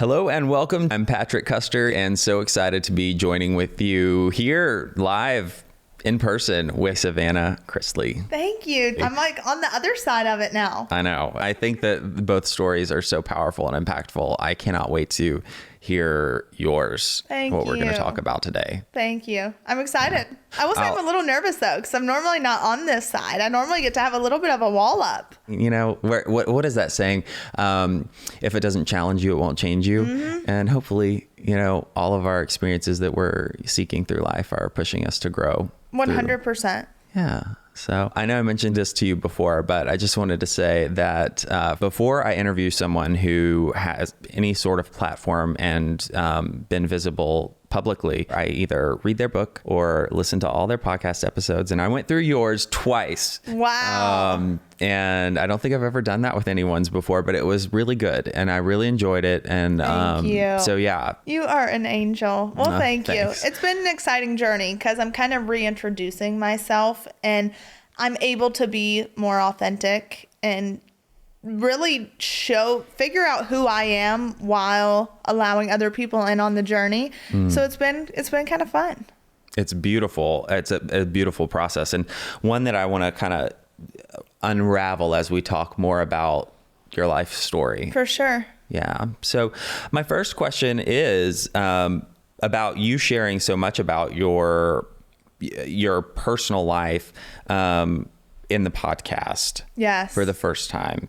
Hello and welcome. I'm Patrick Custer and so excited to be joining with you here live in person with Savannah Chrisley. Thank you. I'm like on the other side of it now. I know. I think that both stories are so powerful and impactful. I cannot wait to hear yours. Thank what you. We're going to talk about today. Thank you. I'm excited. I will say I'm a little nervous though, because I'm normally not on this side. I normally get to have a little bit of a wall up. You know, what is that saying? If it doesn't challenge you, it won't change you. Mm-hmm. And hopefully, you know, all of our experiences that we're seeking through life are pushing us to grow. 100%. Yeah. So I know I mentioned this to you before, but I just wanted to say that before I interview someone who has any sort of platform and been visible publicly, I either read their book or listen to all their podcast episodes. And I went through yours twice. Wow. And I don't think I've ever done that with anyone's before, but it was really good. And I really enjoyed it. And thank you. So, yeah. You are an angel. Well, thank thanks. you. It's been an exciting journey because I'm kind of reintroducing myself and I'm able to be more authentic and really figure out who I am while allowing other people in on the journey. So it's been kind of fun. It's beautiful. It's a beautiful process, and one that I want to kind of unravel as we talk more about your life story. For sure. Yeah. So my first question is about you sharing so much about your personal life in the podcast. Yes. For the first time.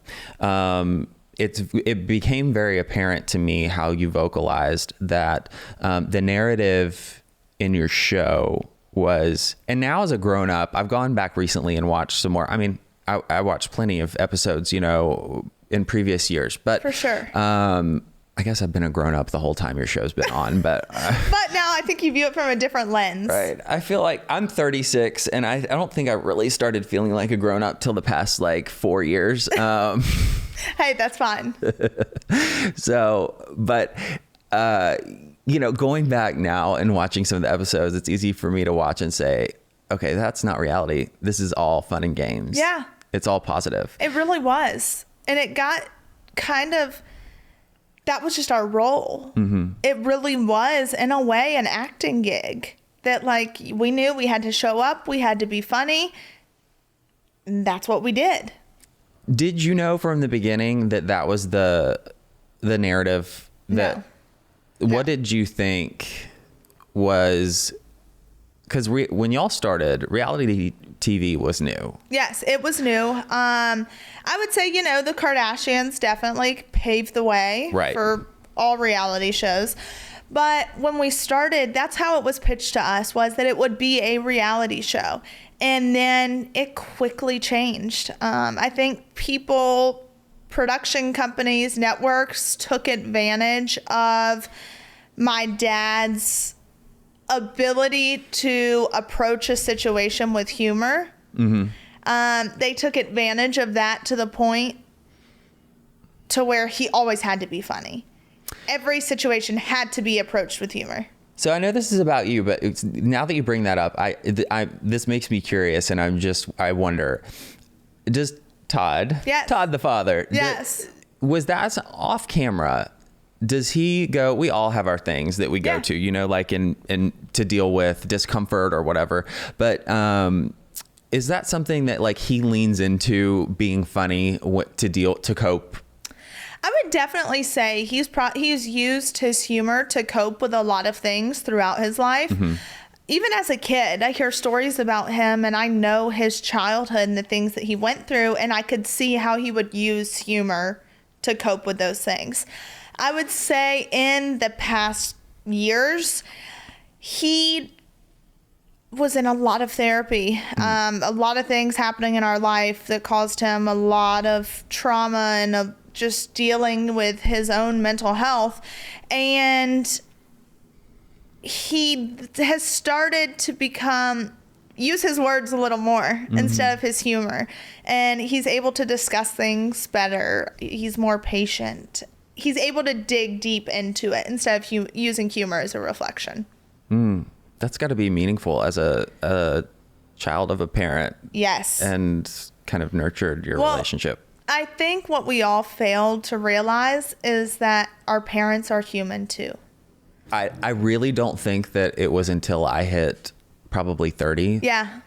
It became very apparent to me how you vocalized that the narrative in your show was, and now as a grown up, I've gone back recently and watched some more. I mean, I watched plenty of episodes, you know, in previous years, but for sure. I guess I've been a grown up the whole time your show's been on, but but now I think you view it from a different lens. Right. I feel like I'm 36 and I don't think I really started feeling like a grown up till the past like 4 years. Hey, that's fine. So, but, you know, going back now and watching some of the episodes, it's easy for me to watch and say, okay, that's not reality. This is all fun and games. Yeah. It's all positive. It really was. And it got kind of, that was just our role. Mm-hmm. It really was, in a way, an acting gig that, like, we knew we had to show up. We had to be funny. And that's what we did. Did you know from the beginning that that was the narrative? That No. What did you think was, because when y'all started, reality TV was new. Yes, it was new. I would say, you know, the Kardashians definitely paved the way for all reality shows. But when we started, that's how it was pitched to us, was that it would be a reality show. And then it quickly changed. I think people, production companies, networks took advantage of my dad's ability to approach a situation with humor. Mm-hmm. They took advantage of that to the point to where he always had to be funny. Every situation had to be approached with humor. So I know this is about you, but now that you bring that up, this makes me curious, and I wonder, does Todd, yes. Todd the Father, yes, was that off camera? Does he go, we all have our things that we go to, you know, like in to deal with discomfort or whatever. But is that something that like he leans into, being funny to cope? I would definitely say he's used his humor to cope with a lot of things throughout his life. Mm-hmm. Even as a kid, I hear stories about him and I know his childhood and the things that he went through, and I could see how he would use humor to cope with those things. I would say in the past years, he was in a lot of therapy, a lot of things happening in our life that caused him a lot of trauma and just dealing with his own mental health. And he has started to use his words a little more instead of his humor. And he's able to discuss things better. He's more patient. He's able to dig deep into it instead of using humor as a reflection. That's got to be meaningful as a child of a parent. Yes. And kind of nurtured your relationship. I think what we all failed to realize is that our parents are human too. I really don't think that it was until I hit probably 30. Yeah.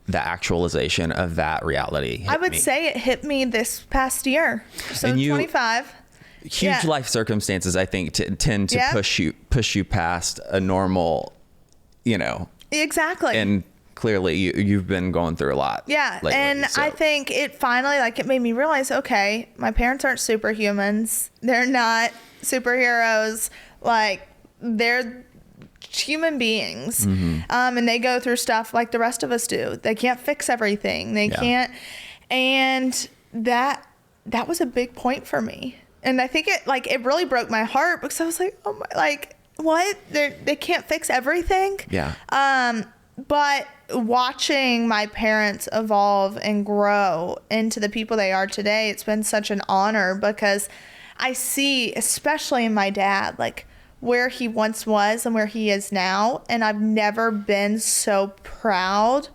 The actualization of that reality. I would say it hit me this past year. So 25. Huge life circumstances, I think, tend to push you past a normal, Exactly. And clearly you've been going through a lot. Yeah. Lately, and I think it finally, it made me realize, okay, my parents aren't superhumans. They're not superheroes. They're human beings. Mm-hmm. And they go through stuff like the rest of us do. They can't fix everything. They can't. And that was a big point for me. And I think it really broke my heart because I was like, oh my, what? They can't fix everything. Yeah. But watching my parents evolve and grow into the people they are today, it's been such an honor because I see, especially in my dad, where he once was and where he is now. And I've never been so proud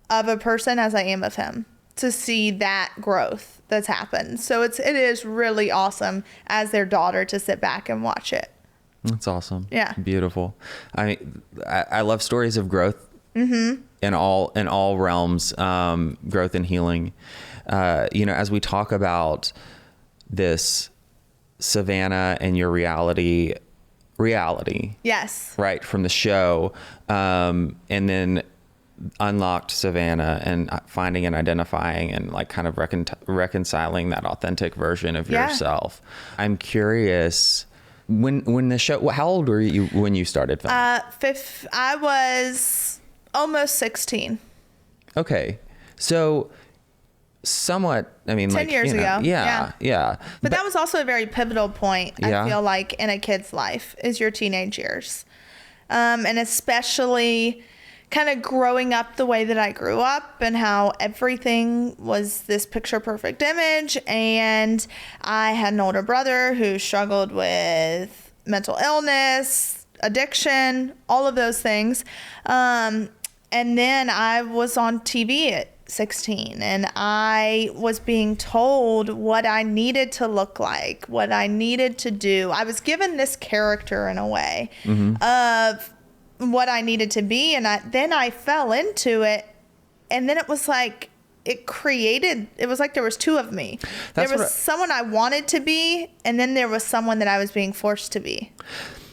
of a person as I am of him to see that growth that's happened. So it is really awesome as their daughter to sit back and watch it. That's awesome. Yeah. Beautiful. I love stories of growth. Mm-hmm. In all realms, growth and healing. As we talk about this Savannah and your reality. Yes. Right. From the show. And then unlocked Savannah and finding and identifying and kind of reconciling that authentic version of yourself. I'm curious, when the show, how old were you when you started filming? I was almost 16. Okay. So somewhat, 10 years ago. Yeah. But that was also a very pivotal point, I feel like, in a kid's life is your teenage years. And especially kind of growing up the way that I grew up and how everything was this picture perfect image. And I had an older brother who struggled with mental illness, addiction, all of those things. And then I was on TV at 16 and I was being told what I needed to look like, what I needed to do. I was given this character in a way of what I needed to be. And then I fell into it. And then it was like, it was like there was two of me. There was someone I wanted to be. And then there was someone that I was being forced to be.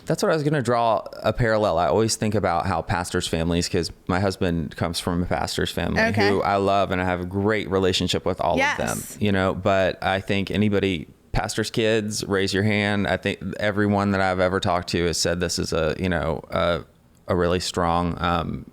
That's what I was going to draw a parallel. I always think about how pastors' families, because my husband comes from a pastor's family who I love and I have a great relationship with all of them, but I think pastor's kids, raise your hand. I think everyone that I've ever talked to has said this is a really strong,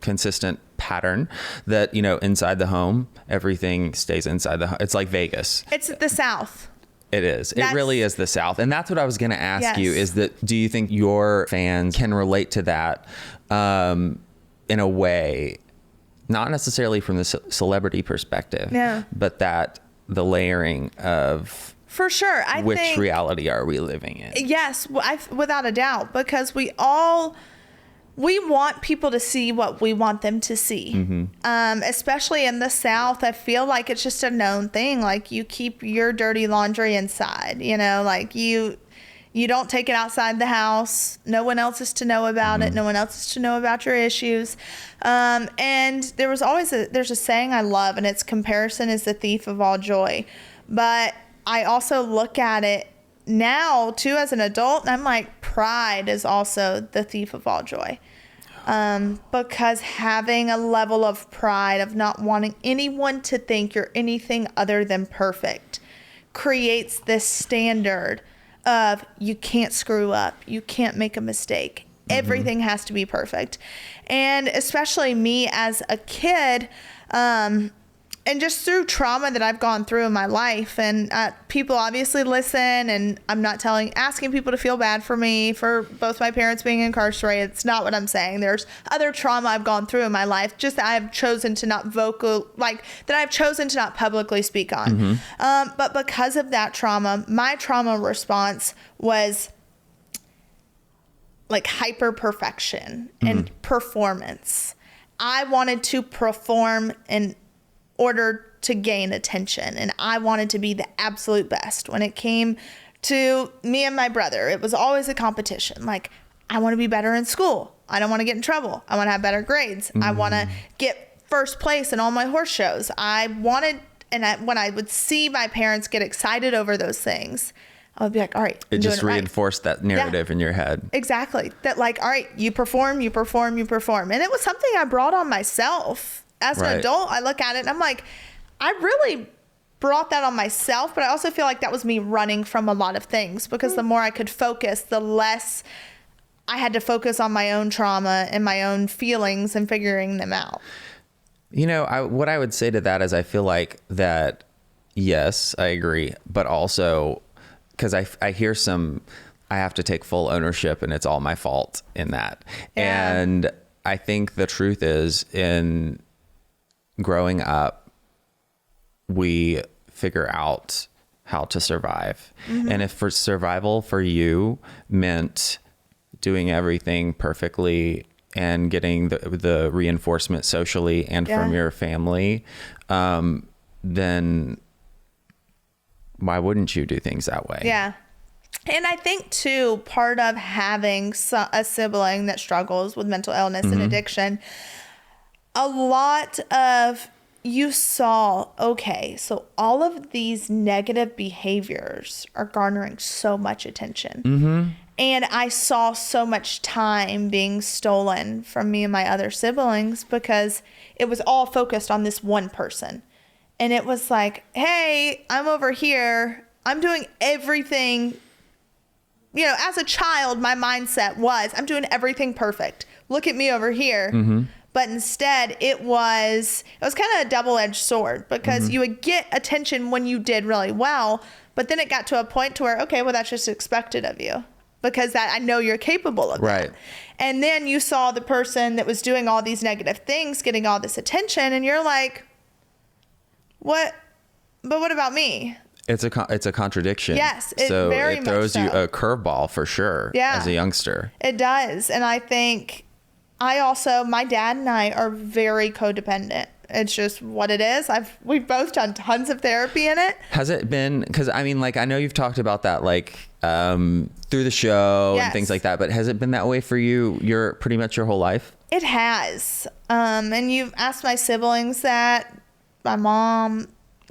consistent pattern that, inside the home, everything stays inside the home. It's like Vegas. It's the South. It is. It really is the South. And that's what I was going to ask you is that, do you think your fans can relate to that in a way, not necessarily from the celebrity perspective, but that the layering of... For sure. Which reality are we living in? Yes, without a doubt, because we want people to see what we want them to see. Especially in the South, I feel like it's just a known thing. Like, you keep your dirty laundry inside, you don't take it outside the house. No one else is to know about it. No one else is to know about your issues. And there's a saying I love, and it's comparison is the thief of all joy. But I also look at it now too as an adult, and I'm like, pride is also the thief of all joy. Because having a level of pride of not wanting anyone to think you're anything other than perfect creates this standard of you can't screw up, you can't make a mistake. Everything has to be perfect. And especially me as a kid, and just through trauma that I've gone through in my life, and people obviously listen, and I'm not asking people to feel bad for me for both my parents being incarcerated. It's not what I'm saying. There's other trauma I've gone through in my life, just that I have chosen to not publicly speak on. But because of that trauma, my trauma response was like hyper perfection and performance. I wanted to perform in order to gain attention, and I wanted to be the absolute best. When it came to me and my brother, it was always a competition. Like, I want to be better in school. I don't want to get in trouble. I want to have better grades. I want to get first place in all my horse shows. I wanted, when I would see my parents get excited over those things, I would be like, all right. It just reinforced that narrative in your head. Exactly. That like, all right, you perform, you perform, you perform. And it was something I brought on myself as an adult. I look at it and I'm like, I really brought that on myself, but I also feel like that was me running from a lot of things, because the more I could focus, the less I had to focus on my own trauma and my own feelings and figuring them out. You know, what I would say to that is I feel like that, yes, I agree, but also because I hear I have to take full ownership and it's all my fault in that. Yeah. And I think the truth is, in growing up, we figure out how to survive. And if for survival for you meant doing everything perfectly and getting the reinforcement socially and from your family, then why wouldn't you do things that way? Yeah. And I think too, part of having a sibling that struggles with mental illness and addiction, a lot of you saw, okay, so all of these negative behaviors are garnering so much attention. And I saw so much time being stolen from me and my other siblings because it was all focused on this one person. And it was like, hey, I'm over here. I'm doing everything. You know, as a child, my mindset was, I'm doing everything perfect. Look at me over here. But instead, it was kind of a double-edged sword, because you would get attention when you did really well. But then it got to a point to where, okay, well, that's just expected of you, because that I know you're capable of that. And then you saw the person that was doing all these negative things getting all this attention, and you're like, what? But what about me? It's a contradiction. Yes, so very it throws much you a curveball for sure. As a youngster, it does. And I think my dad and I are very codependent. It's just what it is. We've both done tons of therapy in it. Has it been, because I mean, like, I know you've talked about that, like, through the show and things like that, but has it been that way for you pretty much your whole life? It has. And you've asked my siblings that, my mom,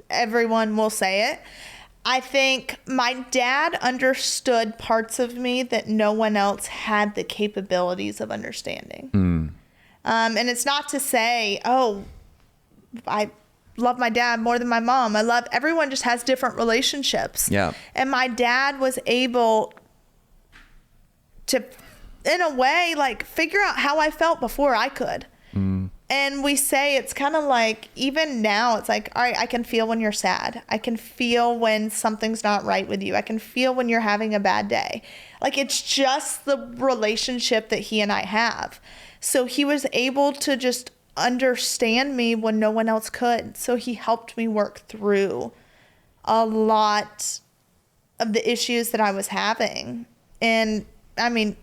everyone will say it. I think my dad understood parts of me that no one else had the capabilities of understanding. And it's not to say, oh, I love my dad more than my mom. Everyone just has different relationships. Yeah. And my dad was able to, in a way, like, figure out how I felt before I could. And we say it's kind of like, even now, it's like, all right, I can feel when you're sad. I can feel when something's not right with you. I can feel when you're having a bad day. Like, it's just the relationship that he and I have. So he was able to just understand me when no one else could. So he helped me work through a lot of the issues that I was having. And I mean,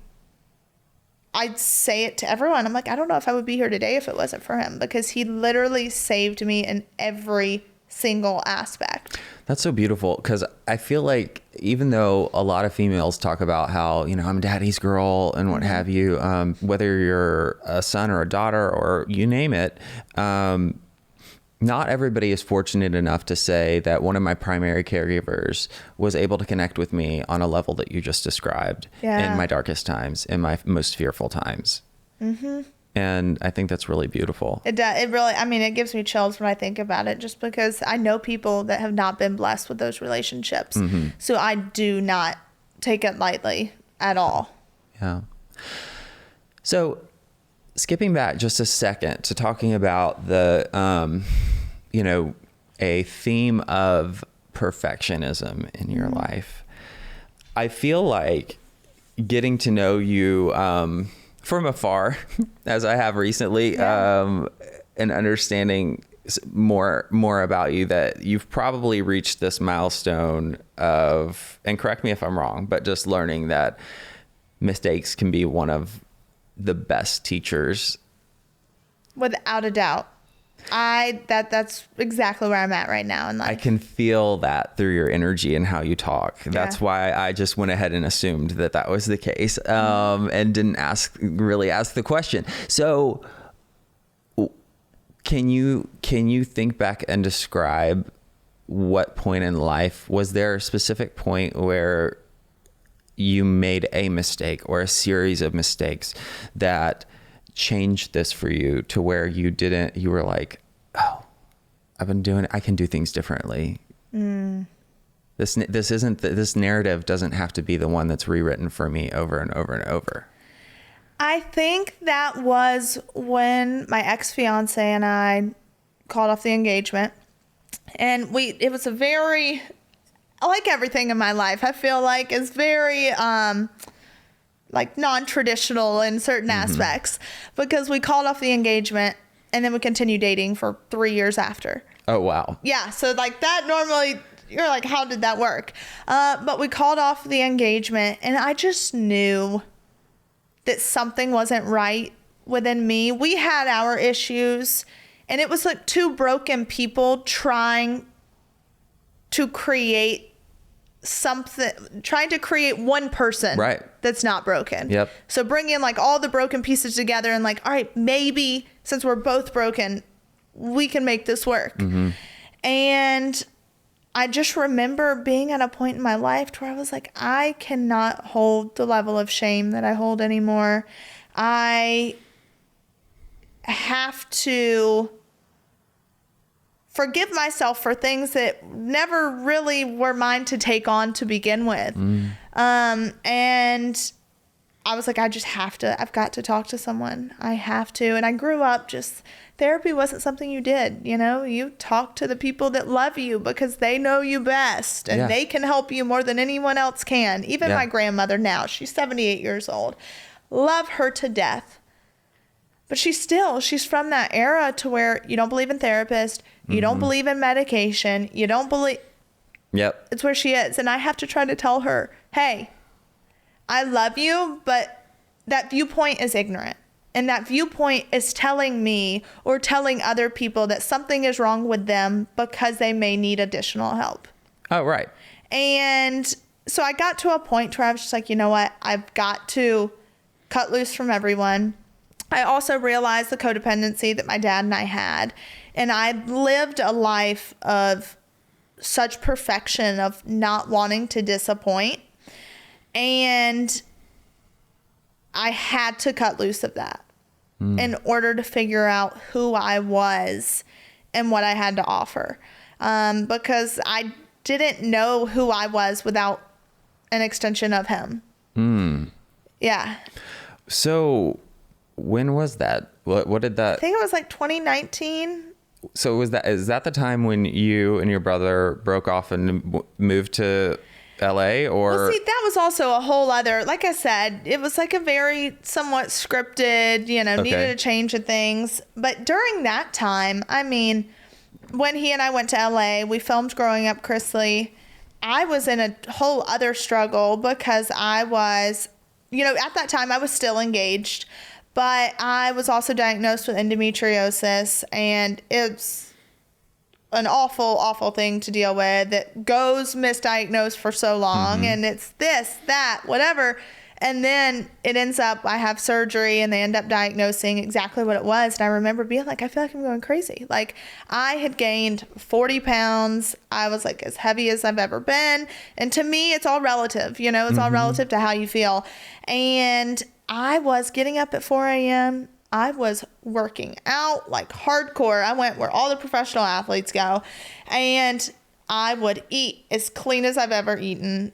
I say it to everyone. I'm like, I don't know if I would be here today if it wasn't for him, because he literally saved me in every single aspect. That's so beautiful, because I feel like, even though a lot of females talk about how, you know, I'm daddy's girl and what have you, whether you're a son or a daughter or you name it, not everybody is fortunate enough to say that one of my primary caregivers was able to connect with me on a level that you just described in my darkest times, in my most fearful times. And I think that's really beautiful. It does. It really, I mean, it gives me chills when I think about it, just because I know people that have not been blessed with those relationships. So I do not take it lightly at all. Yeah. So skipping back just a second to talking about the, you know, a theme of perfectionism in your life. I feel like getting to know you from afar, as I have recently, and understanding more about you, that you've probably reached this milestone of, and correct me if I'm wrong, but just learning that mistakes can be one of the best teachers. Without a doubt. That's exactly where I'm at right now in life. I can feel that through your energy and how you talk. That's why I just went ahead and assumed that was the case, and didn't really ask the question. So can you think back and describe what point in life, was there a specific point where you made a mistake or a series of mistakes that changed this for you to where you were like, oh, I can do things differently. This narrative doesn't have to be the one that's rewritten for me over and over and over. I think that was when my ex-fiance and I called off the engagement, and it was a very, like everything in my life, I feel like is very, like non-traditional in certain aspects, because we called off the engagement and then we continued dating for 3 years after. Oh, wow. Yeah. So like that normally you're like, how did that work? But we called off the engagement, and I just knew that something wasn't right within me. We had our issues, and it was like two broken people trying to create one person that's not broken. Yep. So bring in like all the broken pieces together and like, all right, maybe since we're both broken, we can make this work. And I just remember being at a point in my life where I was like, I cannot hold the level of shame that I hold anymore. I have to forgive myself for things that never really were mine to take on to begin with. And I was like, I've got to talk to someone. I have to. And I grew up therapy wasn't something you did. You talk to the people that love you because they know you best, and they can help you more than anyone else can. Even my grandmother now, she's 78 years old. Love her to death. But she's from that era to where you don't believe in therapists. You don't believe in medication. You don't believe. Yep. It's where she is. And I have to try to tell her, hey, I love you, but that viewpoint is ignorant. And that viewpoint is telling me or telling other people that something is wrong with them because they may need additional help. Oh, right. And so I got to a point where I was just like, you know what? I've got to cut loose from everyone. I also realized the codependency that my dad and I had. And I lived a life of such perfection, of not wanting to disappoint. And I had to cut loose of that in order to figure out who I was and what I had to offer. Because I didn't know who I was without an extension of him. Yeah. So when was that? What did that? I think it was like 2019. So is that the time when you and your brother broke off and moved to LA, or? Well, see, that was also a whole other, like I said, it was like a very somewhat scripted, needed a change of things. But during that time, I mean, when he and I went to LA, we filmed Growing Up Chrisley. I was in a whole other struggle because I was, at that time I was still engaged, but I was also diagnosed with endometriosis, and it's an awful, awful thing to deal with that goes misdiagnosed for so long. And it's this, that, whatever. And then it ends up, I have surgery and they end up diagnosing exactly what it was. And I remember being like, I feel like I'm going crazy. Like I had gained 40 pounds. I was like as heavy as I've ever been. And to me, it's all relative, it's all relative to how you feel. And I was getting up at 4 a.m. I was working out like hardcore. I went where all the professional athletes go, and I would eat as clean as I've ever eaten,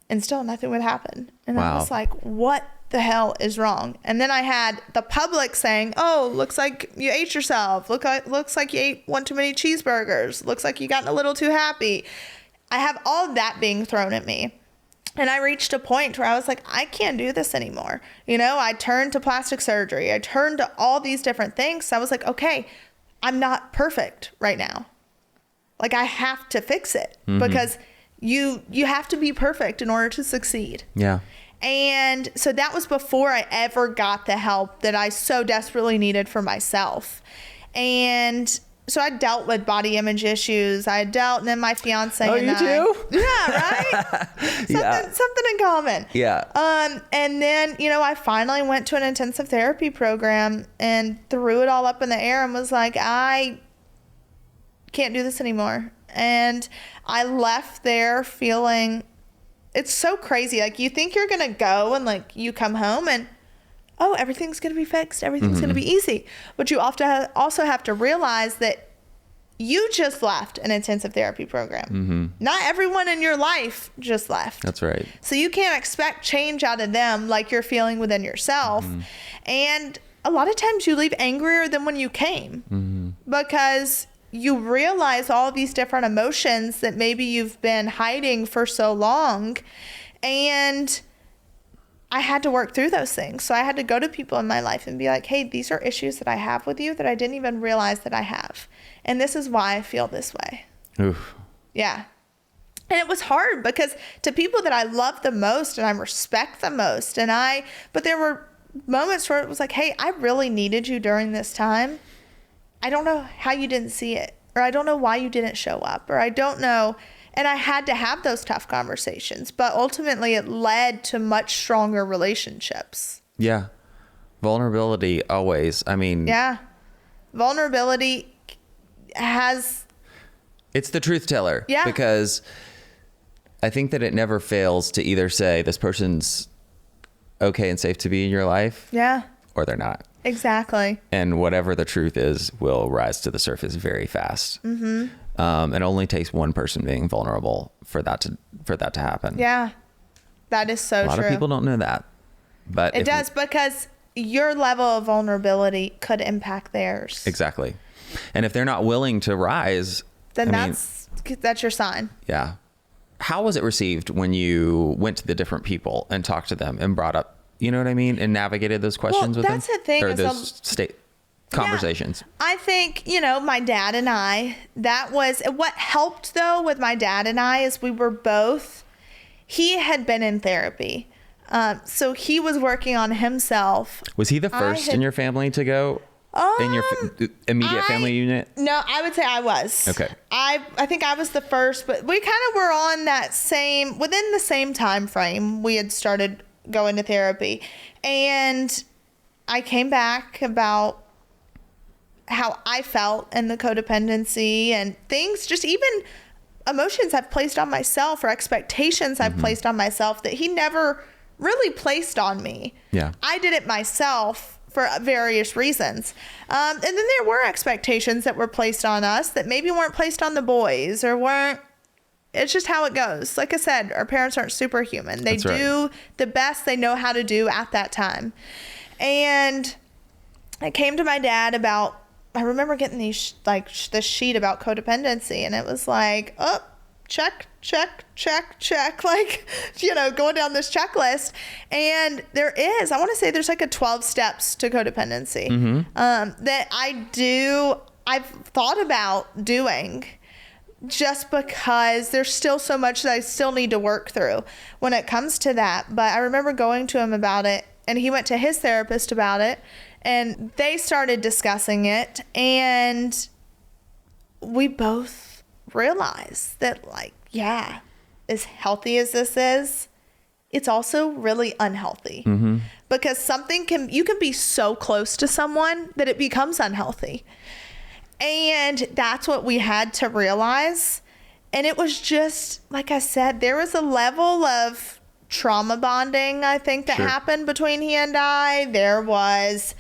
and still nothing would happen. And I was like, what the hell is wrong? And then I had the public saying, oh, looks like you ate yourself. Looks like you ate one too many cheeseburgers. Looks like you got a little too happy. I have all of that being thrown at me. And I reached a point where I was like, I can't do this anymore. I turned to plastic surgery. I turned to all these different things. So I was like, okay, I'm not perfect right now. Like I have to fix it because you have to be perfect in order to succeed. Yeah. And so that was before I ever got the help that I so desperately needed for myself. And so I dealt with body image issues. I dealt, and then my fiance and I. Oh, you too? Yeah, right? Something in common. Yeah. And then, I finally went to an intensive therapy program and threw it all up in the air and was like, I can't do this anymore. And I left there feeling, it's so crazy. Like, you think you're going to go and, like, you come home and, oh, everything's going to be fixed. Everything's going to be easy. But you often also have to realize that you just left an intensive therapy program. Not everyone in your life just left. That's right. So you can't expect change out of them like you're feeling within yourself. And a lot of times you leave angrier than when you came because you realize all these different emotions that maybe you've been hiding for so long. And I had to work through those things. So I had to go to people in my life and be like, hey, these are issues that I have with you that I didn't even realize that I have. And this is why I feel this way. Oof. Yeah. And it was hard because to people that I love the most and I respect the most, but there were moments where it was like, hey, I really needed you during this time. I don't know how you didn't see it, or I don't know why you didn't show up, or I don't know. And I had to have those tough conversations, but ultimately it led to much stronger relationships. Yeah. Vulnerability always. I mean, yeah. Vulnerability it's the truth teller. Yeah. Because I think that it never fails to either say this person's okay and safe to be in your life. Yeah. Or they're not. Exactly. And whatever the truth is will rise to the surface very fast. It only takes one person being vulnerable for that to happen. Yeah, that is so true. A lot of people don't know that, but it does because your level of vulnerability could impact theirs. Exactly. And if they're not willing to rise, then that's your sign. Yeah. How was it received when you went to the different people and talked to them and brought up, you know what I mean, and navigated those questions with them? That's the thing. Or those conversations. Yeah. I think, my dad and I, that was what helped though with my dad and I is he had been in therapy. So he was working on himself. Was he the first in your family to go in your immediate family unit? No, I would say I was. Okay. I think I was the first, but we kind of were on within the same time frame we had started going to therapy. And I came back about how I felt and the codependency and things, just even emotions I've placed on myself or expectations I've placed on myself that he never really placed on me. Yeah. I did it myself for various reasons. And then there were expectations that were placed on us that maybe weren't placed on the boys or weren't. It's just how it goes. Like I said, our parents aren't superhuman. They do the best they know how to do at that time. And I came to my dad I remember getting this sheet about codependency, and it was like, oh, check, like, going down this checklist. And I want to say there's like a 12 steps to codependency that I've thought about doing just because there's still so much that I still need to work through when it comes to that. But I remember going to him about it, and he went to his therapist about it, and they started discussing it, and we both realized that, as healthy as this is, it's also really unhealthy. Because you can be so close to someone that it becomes unhealthy. And that's what we had to realize. And it was just, like I said, there was a level of trauma bonding, I think, that happened between he and I. There was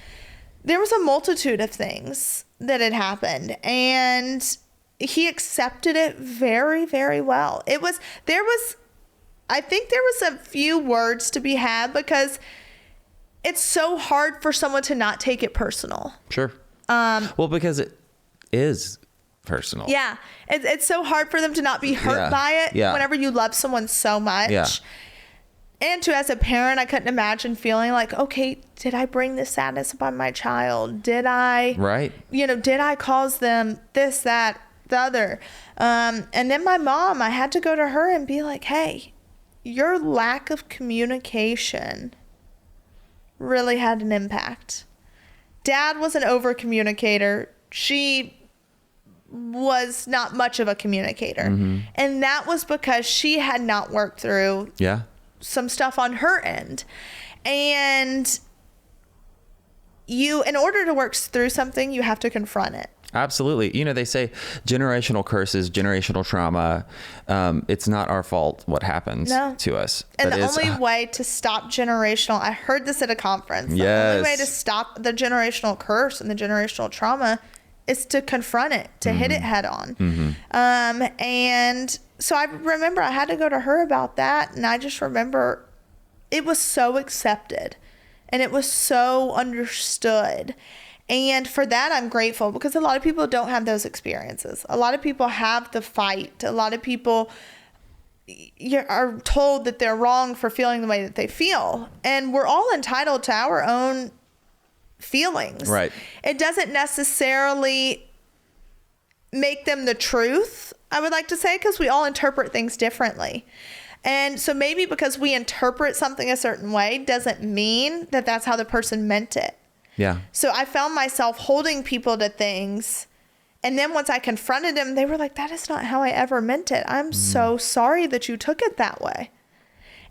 a multitude of things that had happened, and he accepted it very, very well. I think there was a few words to be had because it's so hard for someone to not take it personal. Sure. Well, because it is personal. Yeah. It's so hard for them to not be hurt by it whenever you love someone so much. Yeah. And as a parent, I couldn't imagine feeling like, okay, did I bring this sadness upon my child? Did I, did I cause them this, that, the other? And then my mom, I had to go to her and be like, hey, your lack of communication really had an impact. Dad was an over communicator. She was not much of a communicator. And that was because she had not worked through some stuff on her end. And in order to work through something, you have to confront it. Absolutely. You know, they say generational curses, generational trauma. It's not our fault what happens to us. And the only way to stop generational, I heard this at a conference. The only way to stop the generational curse and the generational trauma is to confront it, to hit it head on. And so I remember I had to go to her about that. And I just remember it was so accepted and it was so understood. And for that, I'm grateful, because a lot of people don't have those experiences. A lot of people have the fight. A lot of people are told that they're wrong for feeling the way that they feel. And we're all entitled to our own feelings. Right. It doesn't necessarily make them the truth, I would like to say, because we all interpret things differently. And so maybe because we interpret something a certain way doesn't mean that that's how the person meant it. Yeah. So I found myself holding people to things. And then once I confronted them, they were like, that is not how I ever meant it. I'm so sorry that you took it that way.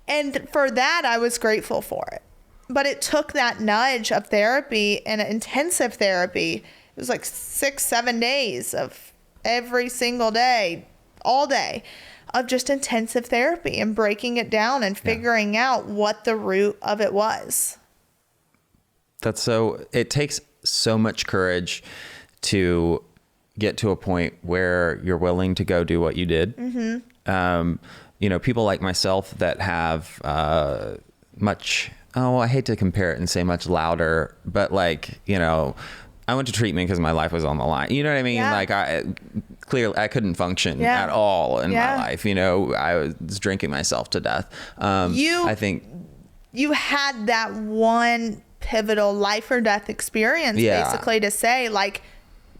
And for that, I was grateful for it. But it took that nudge of therapy and intensive therapy. It was like 6-7 days of every single day, all day, of just intensive therapy and breaking it down and figuring out what the root of it was. It takes so much courage to get to a point where you're willing to go do what you did. You know, people like myself that have I hate to compare it and say much louder, but like, you know, I went to treatment because my life was on the line. You know what I mean? Yeah. Like clearly I couldn't function at all in my life. You know, I was drinking myself to death. I think you had that one pivotal life or death experience, basically, to say like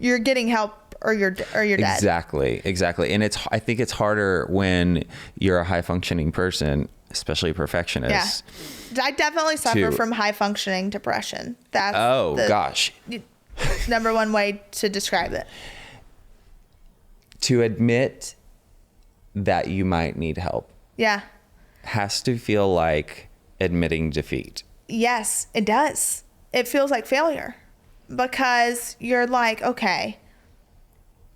you're getting help or you're dead. Exactly. And I think it's harder when you're a high functioning person, especially a perfectionist. I definitely suffer from high functioning depression. That's gosh. Number one way to describe it. To admit that you might need help. Yeah. Has to feel like admitting defeat. Yes, it does. It feels like failure, because you're like, okay,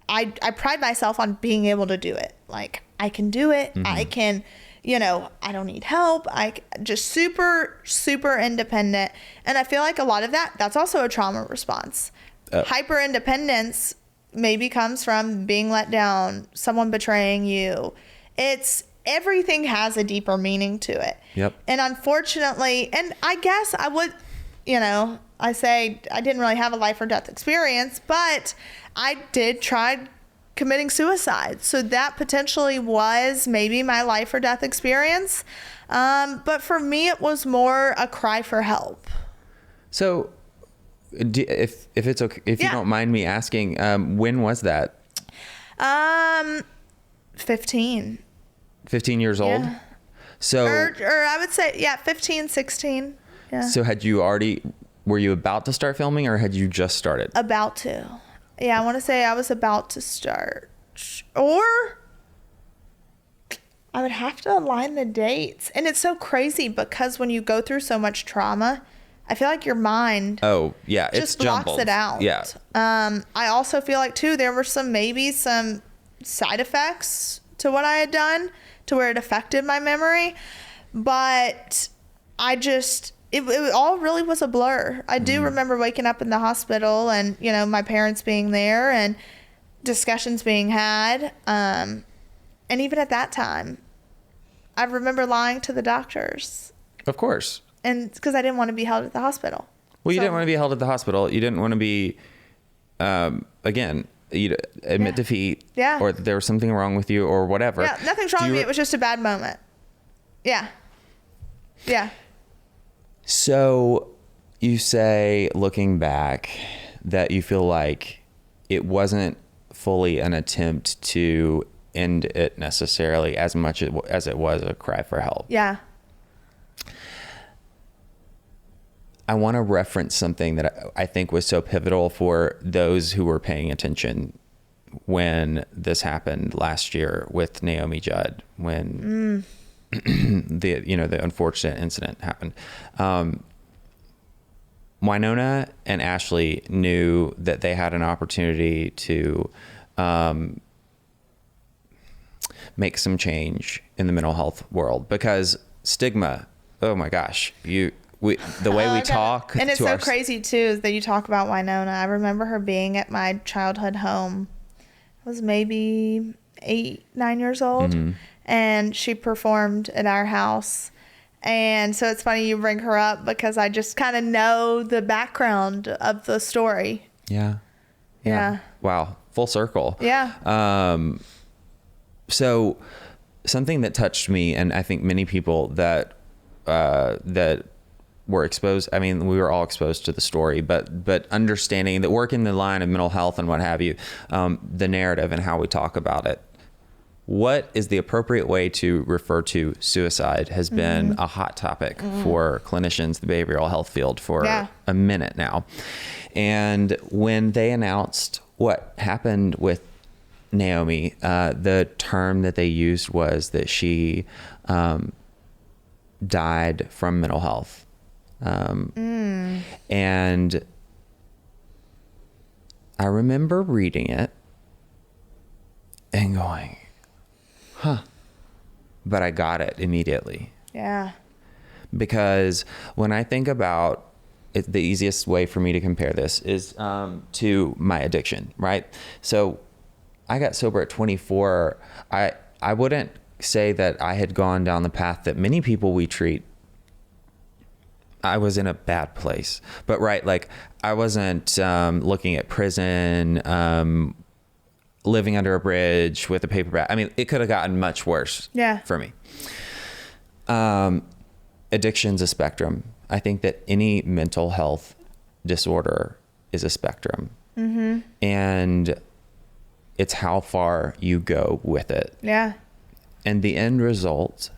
I pride myself on being able to do it. Like, I can do it. I can, you know, I don't need help. I just super, super independent. And I feel like a lot of that's also a trauma response. Hyper independence maybe comes from being let down, someone betraying you. Everything has a deeper meaning to it. Yep. And unfortunately, and I guess I would, you know, I say I didn't really have a life or death experience, but I did try committing suicide. So that potentially was maybe my life or death experience. But for me, it was more a cry for help. So if it's okay, if you don't mind me asking, when was that? 15 years old. Yeah. So, or I would say, 15, 16. Yeah. So were you about to start filming, or had you just started? About to. Yeah. I want to say I was about to start, or I would have to align the dates. And it's so crazy because when you go through so much trauma, I feel like your mind just blocks it out. Yeah. I also feel like too, there were some side effects to what I had done to where it affected my memory, but it all really was a blur. I do remember waking up in the hospital and, you know, my parents being there and discussions being had. And even at that time, I remember lying to the doctors. Of course. And because I didn't want to be held at the hospital. Well, you didn't want to be held at the hospital. You didn't want to be, again, you admit defeat, or that there was something wrong with you or whatever. Yeah, nothing's wrong with me. It was just a bad moment. Yeah. Yeah. So you say, looking back, that you feel like it wasn't fully an attempt to end it necessarily as much as it was a cry for help. Yeah. I want to reference something that I think was so pivotal for those who were paying attention when this happened last year with Naomi Judd, when the unfortunate incident happened. Winona and Ashley knew that they had an opportunity to make some change in the mental health world, because stigma, oh my gosh, the way we talk. And it's so crazy too, is that you talk about Winona. I remember her being at my childhood home. I was maybe 8, 9 years old. Mm-hmm. And she performed at our house. And so it's funny you bring her up, because I just kind of know the background of the story. Yeah. Wow. Full circle. Yeah. So something that touched me, and I think many people that were exposed, I mean, we were all exposed to the story, but understanding that work in the line of mental health and what have you, the narrative and how we talk about it. What is the appropriate way to refer to suicide has been a hot topic for clinicians, the behavioral health field, for a minute now. And when they announced what happened with Naomi, the term that they used was that she died from mental health. And I remember reading it and going, huh. But I got it immediately. Yeah. Because when I think about it, the easiest way for me to compare this is to my addiction, right? So I got sober at 24. I wouldn't say that I had gone down the path that many people we treat. I was in a bad place, but like I wasn't looking at prison, living under a bridge with a paper bag. I mean, it could have gotten much worse for me. Addiction's a spectrum. I think that any mental health disorder is a spectrum. Mm-hmm. And it's how far you go with it. Yeah. And the end result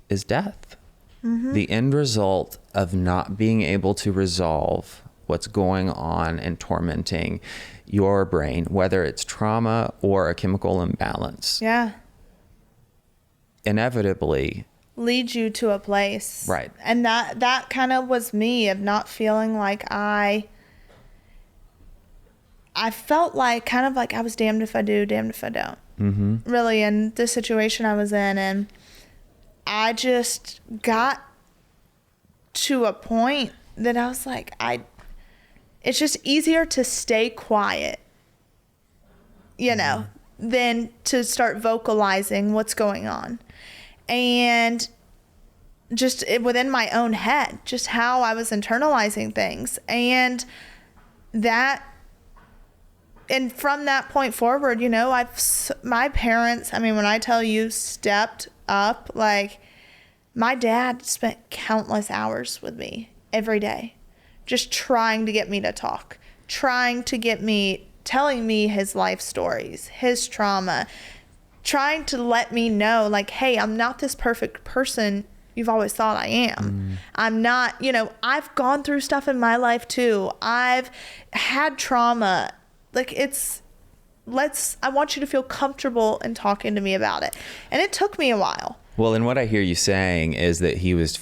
is death. Mm-hmm. The end result of not being able to resolve what's going on and tormenting your brain, whether it's trauma or a chemical imbalance. Yeah. Inevitably leads you to a place. Right. And that kind of was me, of not feeling like I felt like kind of like I was damned if I do, damned if I don't. Mm-hmm. Really, in the situation I was in. And I just got to a point that I was like, it's just easier to stay quiet, than to start vocalizing what's going on. And just within my own head, just how I was internalizing things. And from that point forward, my parents, when I tell you stepped up, like my dad spent countless hours with me every day, just trying to get me to talk, trying to get me, telling me his life stories, his trauma, trying to let me know, like, hey, I'm not this perfect person you've always thought I am. I'm not, I've gone through stuff in my life too. I've had trauma. Like, I want you to feel comfortable in talking to me about it. And it took me a while. Well, and what I hear you saying is that he was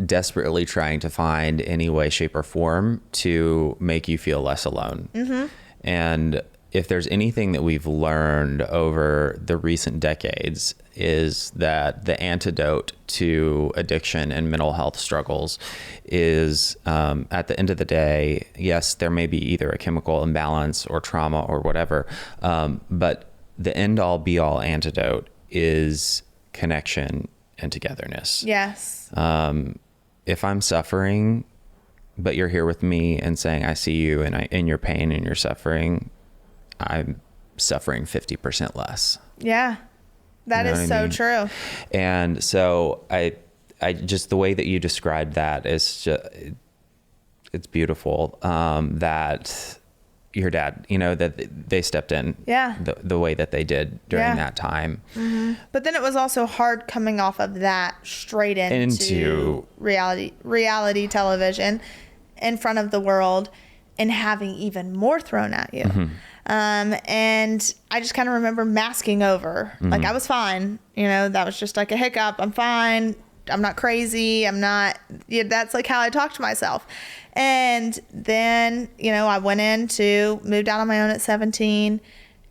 desperately trying to find any way, shape, or form to make you feel less alone. Mm-hmm. And if there's anything that we've learned over the recent decades, is that the antidote to addiction and mental health struggles is, at the end of the day, yes, there may be either a chemical imbalance or trauma or whatever, but the end-all be-all antidote is connection and togetherness. Yes. If I'm suffering, but you're here with me and saying, I see you and in your pain and your suffering, I'm suffering 50% less. Yeah. That is so true. And so I just, the way that you described that is just, it's beautiful. That your dad, that they stepped in the way that they did during that time. Mm-hmm. But then it was also hard coming off of that straight into reality television in front of the world and having even more thrown at you. Mm-hmm. And I just kind of remember masking over. Like, I was fine. You know, that was just like a hiccup. I'm fine. I'm not crazy. I'm not, that's like how I talk to myself. And then, you know, I moved out on my own at 17,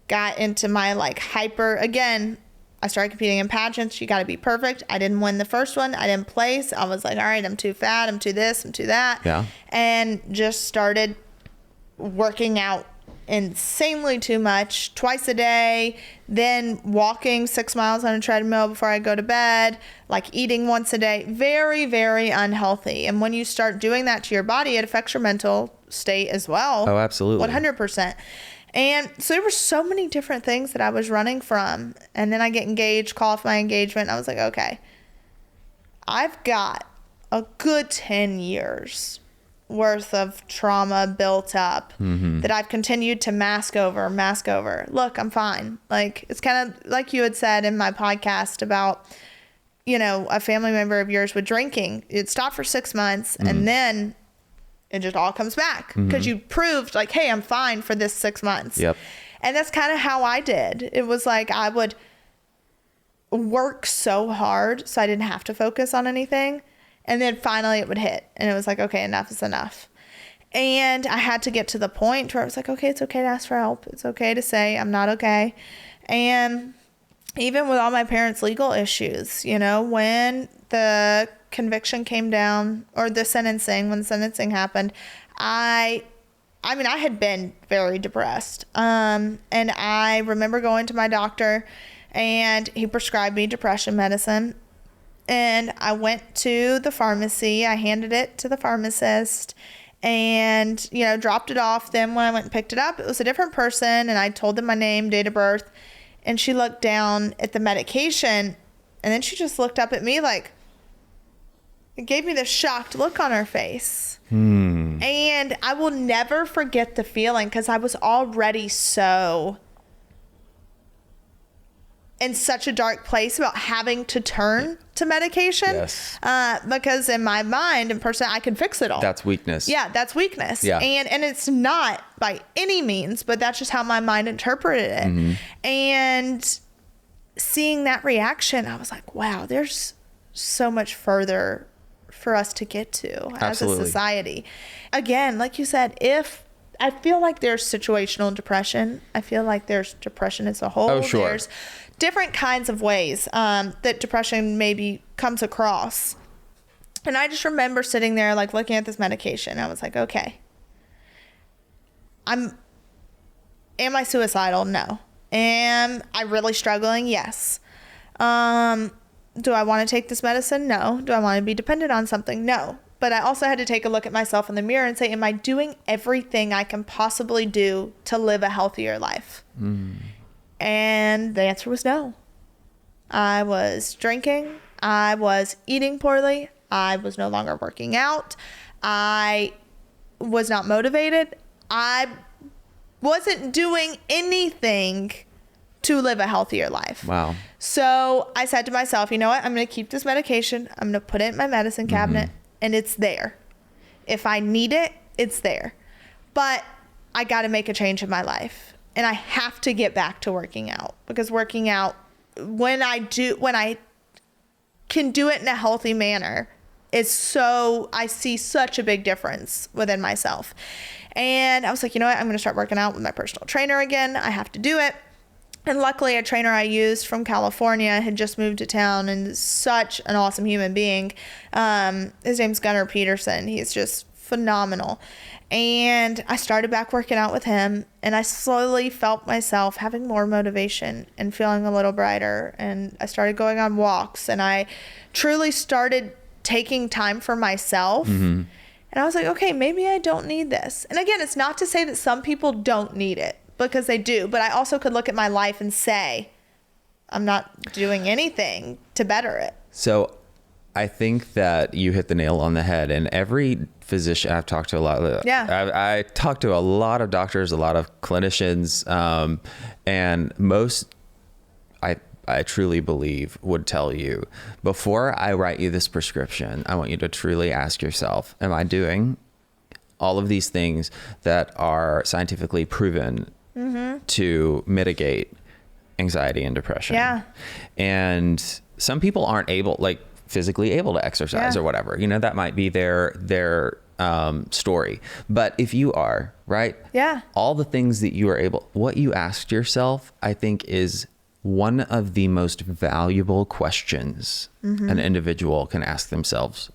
got into my like again, I started competing in pageants. You got to be perfect. I didn't win the first one. I didn't place. I was like, all right, I'm too fat. I'm too this. I'm too that. Yeah. And just started working out insanely too much, twice a day, then walking 6 miles on a treadmill before I go to bed, like eating once a day. Very, very unhealthy. And when you start doing that to your body, it affects your mental state as well. Oh, absolutely. 100%. And so there were so many different things that I was running from. And then I get engaged, call off my engagement. And I was like, okay, I've got a good 10 years worth of trauma built up that I've continued to mask over. Look, I'm fine. Like, it's kind of like you had said in my podcast about, you know, a family member of yours with drinking. It stopped for 6 months and then it just all comes back because you proved like, hey, I'm fine for this 6 months. Yep. And that's kind of how I did. It was like I would work so hard so I didn't have to focus on anything. And then finally it would hit. And it was like, okay, enough is enough. And I had to get to the point where I was like, okay, it's okay to ask for help. It's okay to say I'm not okay. And even with all my parents' legal issues, you know, when the conviction came down, or when the sentencing happened, I had been very depressed. And I remember going to my doctor and he prescribed me depression medicine. And I went to the pharmacy. I handed it to the pharmacist and, you know, dropped it off. Then when I went and picked it up, it was a different person. And I told them my name, date of birth. And she looked down at the medication. And then she just looked up at me like, it gave me this shocked look on her face. And I will never forget the feeling because I was already in such a dark place about having to turn to medication. Yes. Because in my mind and person, I can fix it all. That's weakness. Yeah, that's weakness. Yeah. And it's not by any means, but that's just how my mind interpreted it. And seeing that reaction, I was like, wow, there's so much further for us to get to as a society. Again, like you said, I feel like there's situational depression. I feel like there's depression as a whole. Oh, sure. There's different kinds of ways that depression maybe comes across. And I just remember sitting there, like, looking at this medication. I was like, okay, am I suicidal? No. Am I really struggling? Yes. Do I want to take this medicine? No. Do I want to be dependent on something? No. But I also had to take a look at myself in the mirror and say, am I doing everything I can possibly do to live a healthier life? And the answer was no. I was drinking. I was eating poorly. I was no longer working out. I was not motivated. I wasn't doing anything to live a healthier life. Wow. So I said to myself, you know what? I'm going to keep this medication. I'm going to put it in my medicine cabinet. And it's there. If I need it, it's there. But I got to make a change in my life. And I have to get back to working out. Because working out, when I can do it in a healthy manner, I see such a big difference within myself. And I was like, you know what? I'm going to start working out with my personal trainer again. I have to do it. And luckily, a trainer I used from California had just moved to town and is such an awesome human being. His name's Gunnar Peterson. He's just phenomenal. And I started back working out with him, and I slowly felt myself having more motivation and feeling a little brighter. And I started going on walks, and I truly started taking time for myself. And I was like, okay, maybe I don't need this. And again, it's not to say that some people don't need it, because they do. But I also could look at my life and say, I'm not doing anything to better it. So I think that you hit the nail on the head. And every physician I've talked to a lot. I talked to a lot of doctors, a lot of clinicians, and most, I truly believe, would tell you, before I write you this prescription, I want you to truly ask yourself, am I doing all of these things that are scientifically proven to mitigate anxiety and depression. Yeah. And some people aren't able, like physically able to exercise or whatever, you know, that might be their story. But if you are, right? Yeah. All the things that you are able, what you asked yourself, I think is one of the most valuable questions an individual can ask themselves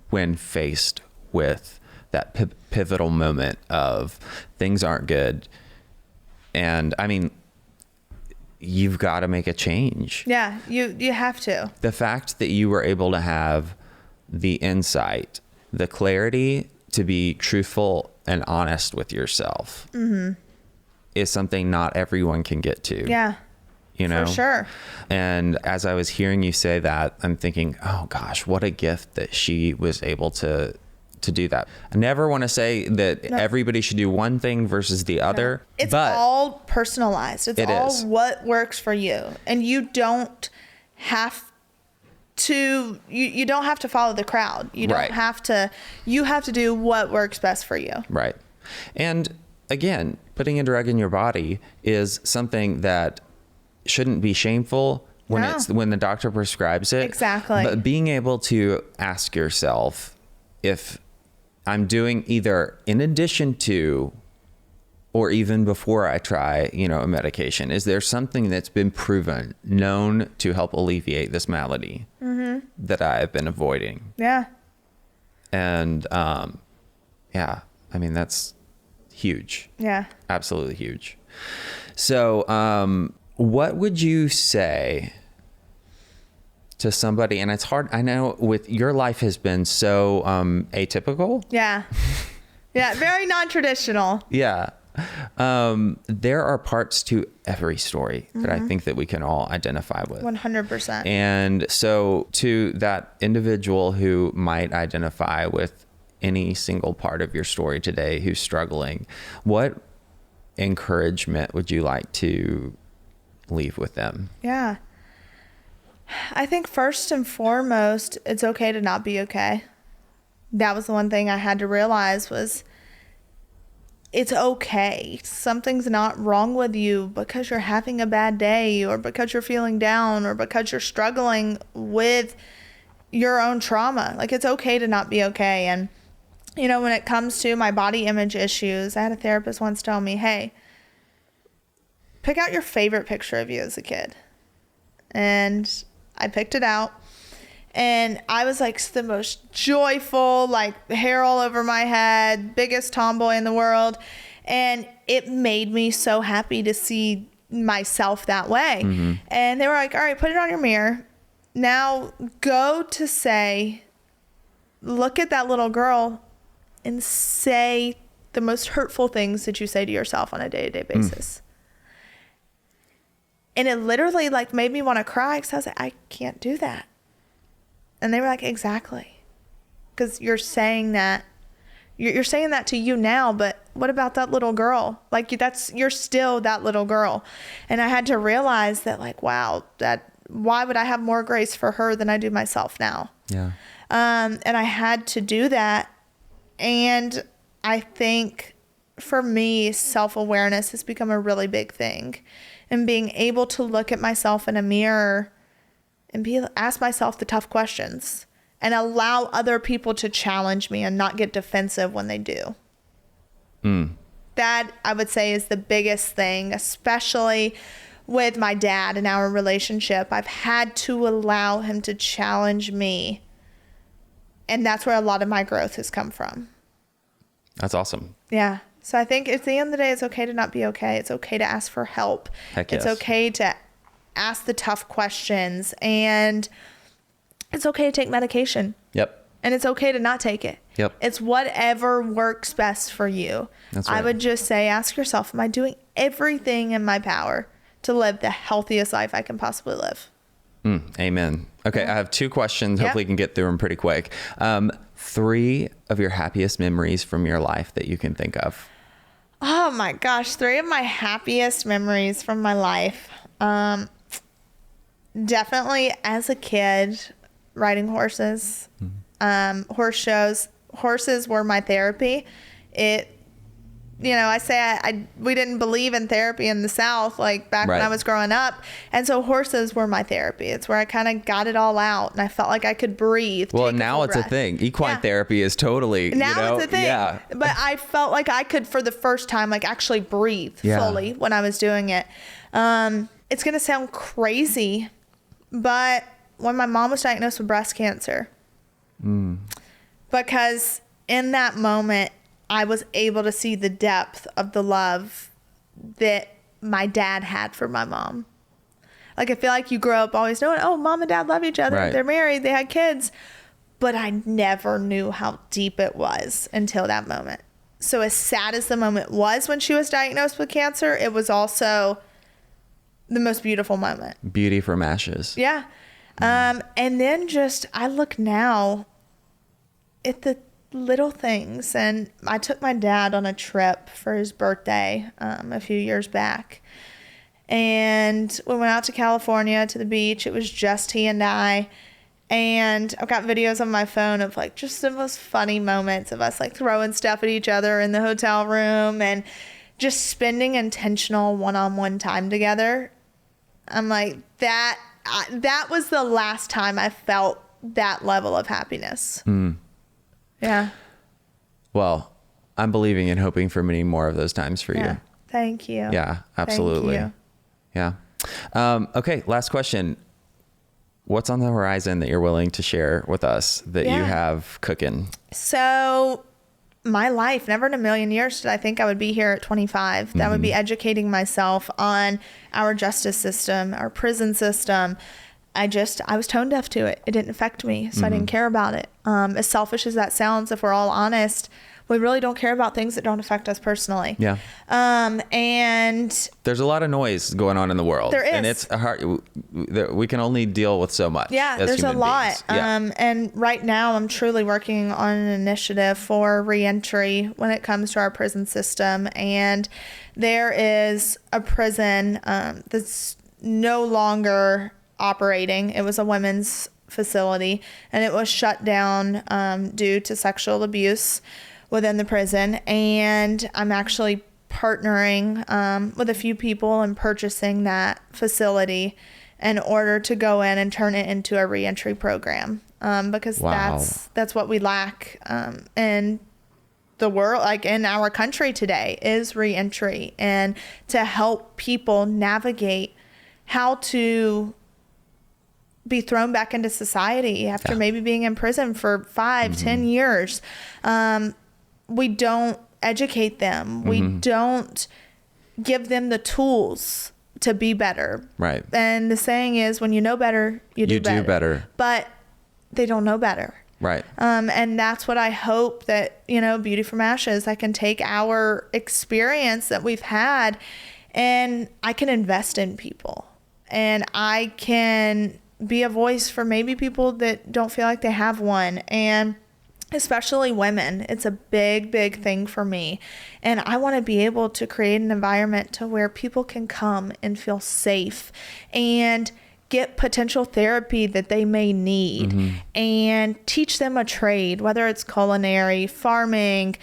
when faced with that pivotal moment of things aren't good. And I mean, you've got to make a change. Yeah, you have to. The fact that you were able to have the insight, the clarity to be truthful and honest with yourself is something not everyone can get to. Yeah. You know? For sure. And as I was hearing you say that, I'm thinking, oh gosh, what a gift that she was able to do that. I never want to say that everybody should do one thing versus the other. It's but all personalized. It's all what works for you. And you don't have to, you don't have to follow the crowd. You don't have to, you have to do what works best for you. Right. And again, putting a drug in your body is something that shouldn't be shameful when the doctor prescribes it. Exactly. But being able to ask yourself, if I'm doing either in addition to or even before I try, you know, a medication, is there something that's been proven, known to help alleviate this malady that I have been avoiding? Yeah. And yeah, I mean, that's huge. Yeah. Absolutely huge. So what would you say to somebody, and it's hard, I know with your life has been so atypical. Yeah. Yeah. Very non-traditional. Yeah. There are parts to every story that I think that we can all identify with. 100%. And so to that individual who might identify with any single part of your story today who's struggling, what encouragement would you like to leave with them? Yeah. I think first and foremost, it's okay to not be okay. That was the one thing I had to realize was it's okay. Something's not wrong with you because you're having a bad day or because you're feeling down or because you're struggling with your own trauma. Like, it's okay to not be okay. And, you know, when it comes to my body image issues, I had a therapist once tell me, hey, pick out your favorite picture of you as a kid. And I picked it out, and I was like the most joyful, like hair all over my head, biggest tomboy in the world. And it made me so happy to see myself that way. And they were like, all right, put it on your mirror. Now go to say, look at that little girl and say the most hurtful things that you say to yourself on a day-to-day basis. And it literally like made me want to cry because I was like, I can't do that. And they were like, exactly. Because you're saying that, you're saying that to you now, but what about that little girl? Like, you're still that little girl. And I had to realize that, like, wow, why would I have more grace for her than I do myself now? Yeah. And I had to do that. And I think for me, self-awareness has become a really big thing. And being able to look at myself in a mirror and ask myself the tough questions and allow other people to challenge me and not get defensive when they do. That, I would say, is the biggest thing, especially with my dad and our relationship. I've had to allow him to challenge me. And that's where a lot of my growth has come from. That's awesome. Yeah. So I think at the end of the day, it's okay to not be okay. It's okay to ask for help. Heck yes. It's okay to ask the tough questions, and it's okay to take medication. Yep. And it's okay to not take it. Yep. It's whatever works best for you. That's right. I would just say, ask yourself, am I doing everything in my power to live the healthiest life I can possibly live? Amen. Okay. I have 2 questions. Hopefully you can get through them pretty quick. 3 of your happiest memories from your life that you can think of. Oh my gosh. 3 of my happiest memories from my life. Definitely as a kid, riding horses, horse shows. Horses were my therapy. I say we didn't believe in therapy in the South, like back when I was growing up. And so horses were my therapy. It's where I kind of got it all out and I felt like I could breathe. Well, now it's a thing. Equine therapy is totally, now it's a thing. Yeah. But I felt like I could, for the first time, like actually breathe fully when I was doing it. It's going to sound crazy, but when my mom was diagnosed with breast cancer, because in that moment, I was able to see the depth of the love that my dad had for my mom. Like, I feel like you grow up always knowing, oh, mom and dad love each other. They're married. They had kids. But I never knew how deep it was until that moment. So as sad as the moment was when she was diagnosed with cancer, it was also the most beautiful moment. Beauty from ashes. Yeah. And then I look now at the little things, and I took my dad on a trip for his birthday a few years back, and we went out to California to the beach. It was just he and I, and I've got videos on my phone of like just the most funny moments of us like throwing stuff at each other in the hotel room and just spending intentional one-on-one time together. I'm like, that was the last time I felt that level of happiness. Yeah. Well, I'm believing and hoping for many more of those times for you. Thank you. Yeah, absolutely. Thank you. Yeah. Okay. Last question. What's on the horizon that you're willing to share with us that you have cooking? So my life, never in a million years did I think I would be here at 25. That would be educating myself on our justice system, our prison system. I was tone deaf to it. It didn't affect me, so I didn't care about it. As selfish as that sounds, if we're all honest, we really don't care about things that don't affect us personally. Yeah. And there's a lot of noise going on in the world. There is. And it's hard. We can only deal with so much. Yeah, as there's a lot. Yeah. And right now I'm truly working on an initiative for reentry when it comes to our prison system. And there is a prison that's no longer operating. It was a women's facility, and it was shut down due to sexual abuse within the prison. And I'm actually partnering with a few people and purchasing that facility in order to go in and turn it into a reentry program, because that's what we lack in the world, like in our country today, is reentry, and to help people navigate how to be thrown back into society after maybe being in prison for 5, 10 years. We don't educate them. We don't give them the tools to be better. Right. And the saying is, when you know better, you do better. But they don't know better. Right. And that's what I hope that, Beauty from Ashes, I can take our experience that we've had and I can invest in people, and I can be a voice for maybe people that don't feel like they have one, and especially women. It's a big, big thing for me. And I want to be able to create an environment to where people can come and feel safe and get potential therapy that they may need, and teach them a trade, whether it's culinary, farming,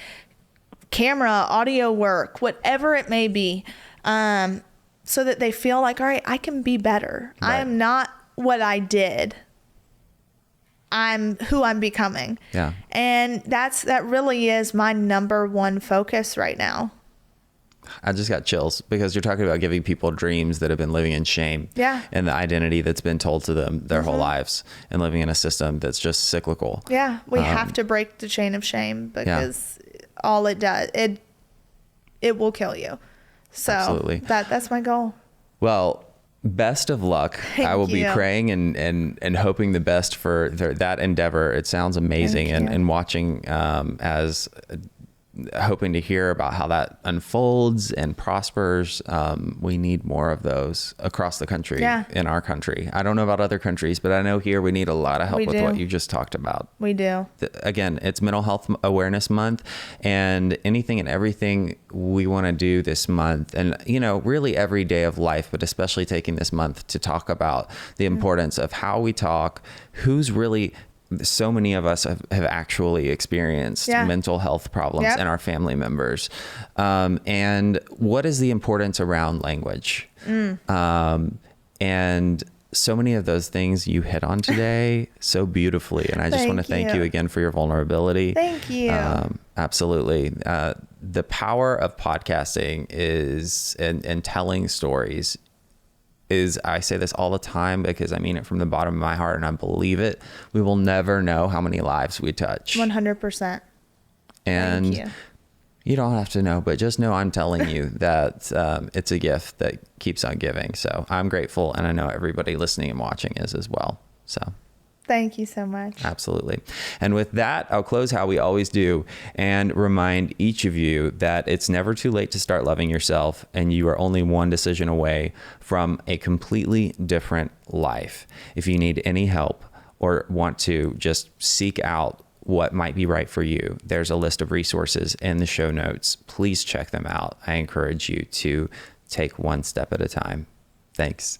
camera, audio work, whatever it may be, so that they feel like, all right, I can be better. Right. I am not what I did. I'm who I'm becoming. Yeah. And that really is my number one focus right now. I just got chills because you're talking about giving people dreams that have been living in shame. Yeah. And the identity that's been told to them their whole lives, and living in a system that's just cyclical. Yeah. We have to break the chain of shame, because all it does, it will kill you. So absolutely. That's my goal. Well, best of luck. I will be praying and hoping the best for that endeavor. It sounds amazing, and watching as hoping to hear about how that unfolds and prospers. We need more of those across the country, in our country. I don't know about other countries, but I know here we need a lot of help with what you just talked about. We do. Again, it's Mental Health Awareness Month, and anything and everything we want to do this month, and really every day of life, but especially taking this month to talk about the importance of how we talk, who's really so many of us have actually experienced mental health problems in our family members. And what is the importance around language? And so many of those things you hit on today so beautifully. And I just want to thank you again for your vulnerability. Thank you. Absolutely. The power of podcasting is, and telling stories is, I say this all the time because I mean it from the bottom of my heart and I believe it. We will never know how many lives we touch. 100%. And Thank you. You don't have to know, but just know I'm telling you that it's a gift that keeps on giving. So I'm grateful, and I know everybody listening and watching is as well. So thank you so much. Absolutely. And with that, I'll close how we always do and remind each of you that it's never too late to start loving yourself, and you are only one decision away from a completely different life. If you need any help or want to just seek out what might be right for you, there's a list of resources in the show notes. Please check them out. I encourage you to take one step at a time. Thanks.